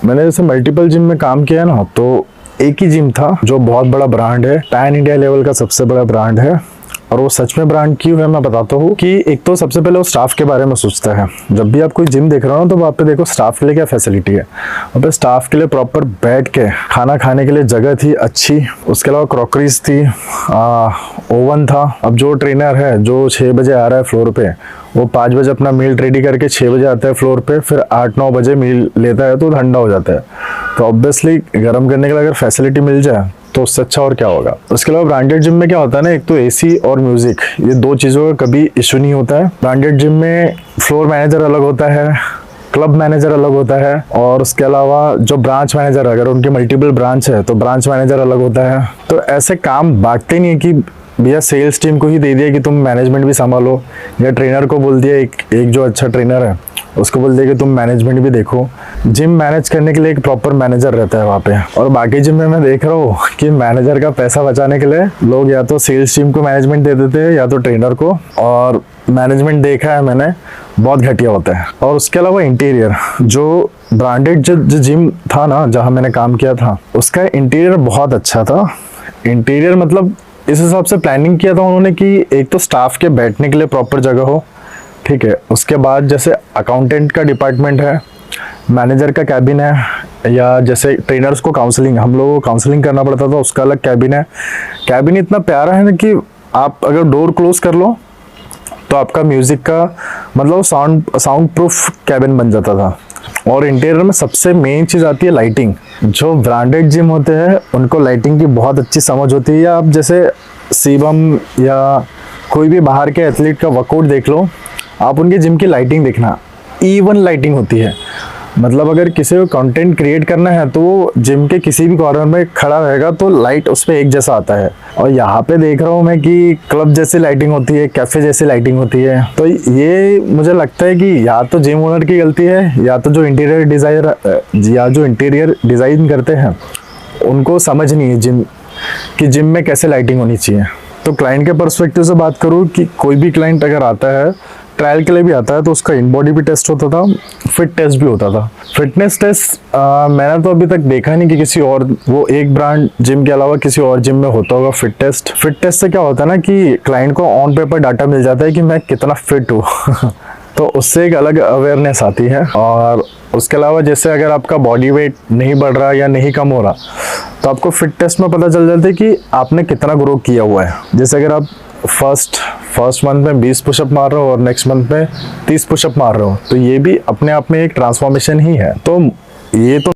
मैंने जैसे multiple gym में काम किया ना, तो एक ही जिम था जो बहुत बड़ा ब्रांड है, पैन इंडिया लेवल का सबसे बड़ा ब्रांड है। और वो सच में ब्रांड क्यों है मैं बताता हूँ कि एक तो सबसे पहले वो स्टाफ के बारे में सोचता है। जब भी आप कोई जिम देख रहे हो ना, तो वहाँ पे देखो स्टाफ के लिए क्या फैसिलिटी है। वहाँ पे स्टाफ के लिए प्रॉपर बैठ के खाना खाने के लिए जगह थी अच्छी, उसके अलावा क्रॉकरीज थी, ओवन था। अब जो ट्रेनर है जो 6 बजे आ रहा है फ्लोर पे, वो 5 बजे अपना मील रेडी करके 6 बजे आता है फ्लोर पे, फिर 8-9 बजे मील लेता है तो ठंडा हो जाता है। तो ऑब्वियसली गर्म करने के लिए अगर फैसिलिटी मिल जाए तो उससे अच्छा और क्या होगा। उसके अलावा ब्रांडेड जिम में क्या होता है ना, एक तो एसी और म्यूजिक, ये दो चीज़ों का कभी इशू नहीं होता है। ब्रांडेड जिम में फ्लोर मैनेजर अलग होता है, क्लब मैनेजर अलग होता है, और उसके अलावा जो ब्रांच मैनेजर, अगर उनके मल्टीपल ब्रांच है तो ब्रांच मैनेजर अलग होता है। तो ऐसे काम बांटते नहीं है कि भैया सेल्स टीम को ही दे दिया कि तुम मैनेजमेंट भी संभालो, या ट्रेनर को बोल दिया, एक जो अच्छा ट्रेनर है उसको बोल दिया कि तुम मैनेजमेंट भी देखो। जिम मैनेज करने के लिए एक प्रॉपर मैनेजर रहता है वहाँ पे। और बाकी जिम में मैं देख रहा हूँ कि मैनेजर का पैसा बचाने के लिए लोग या तो सेल्स टीम को मैनेजमेंट दे देते हैं या तो ट्रेनर को, और मैनेजमेंट देखा है मैंने बहुत घटिया होता है। और उसके अलावा इंटीरियर, जो ब्रांडेड जो जिम था ना जहाँ मैंने काम किया था, उसका इंटीरियर बहुत अच्छा था। इंटीरियर मतलब इस हिसाब से प्लानिंग किया था उन्होंने कि एक तो स्टाफ के बैठने के लिए प्रॉपर जगह हो, ठीक है। उसके बाद जैसे अकाउंटेंट का डिपार्टमेंट है, मैनेजर का कैबिन है, या जैसे ट्रेनर्स को काउंसलिंग, हम लोगों को काउंसलिंग करना पड़ता था, उसका अलग कैबिन है। कैबिन इतना प्यारा है ना कि आप अगर डोर क्लोज कर लो तो आपका म्यूजिक का मतलब साउंड प्रूफ कैबिन बन जाता था। और इंटीरियर में सबसे मेन चीज़ आती है लाइटिंग। जो ब्रांडेड जिम होते हैं उनको लाइटिंग की बहुत अच्छी समझ होती है। या आप जैसे शिवम या कोई भी बाहर के एथलीट का वर्कआउट देख लो, आप उनके जिम की लाइटिंग देखना, इवन लाइटिंग होती है। मतलब अगर किसी को कंटेंट क्रिएट करना है तो वो जिम के किसी भी कॉर्नर में खड़ा रहेगा तो लाइट उस पर एक जैसा आता है। और यहाँ पे देख रहा हूँ मैं कि क्लब जैसी लाइटिंग होती है, कैफे जैसी लाइटिंग होती है। तो ये मुझे लगता है कि या तो जिम ओनर की गलती है, या तो जो इंटीरियर डिज़ाइन करते हैं उनको समझ नहीं है जिम में कैसे लाइटिंग होनी चाहिए। तो क्लाइंट के पर्सपेक्टिव से बात करूँ कि कोई भी क्लाइंट अगर आता है, ट्रायल के लिए भी आता है, तो उसका इन बॉडी भी टेस्ट होता था, फिट टेस्ट भी होता था। फिटनेस टेस्ट मैंने तो अभी तक देखा नहीं कि किसी और वो एक ब्रांड जिम के अलावा किसी और जिम में होता होगा फिट टेस्ट। फिट टेस्ट से क्या होता है ना कि क्लाइंट को ऑन पेपर डाटा मिल जाता है कि मैं कितना फिट हूँ तो उससे एक अलग अवेयरनेस आती है। और उसके अलावा जैसे अगर आपका बॉडी वेट नहीं बढ़ रहा या नहीं कम हो रहा, तो आपको फिट टेस्ट में पता चल जाता है कि आपने कितना ग्रो किया हुआ है। जैसे अगर आप फर्स्ट मंथ में 20 पुशअप मार रहे हो और नेक्स्ट मंथ में 30 पुशअप मार रहे हो, तो ये भी अपने आप में एक ट्रांसफॉर्मेशन ही है। तो ये तो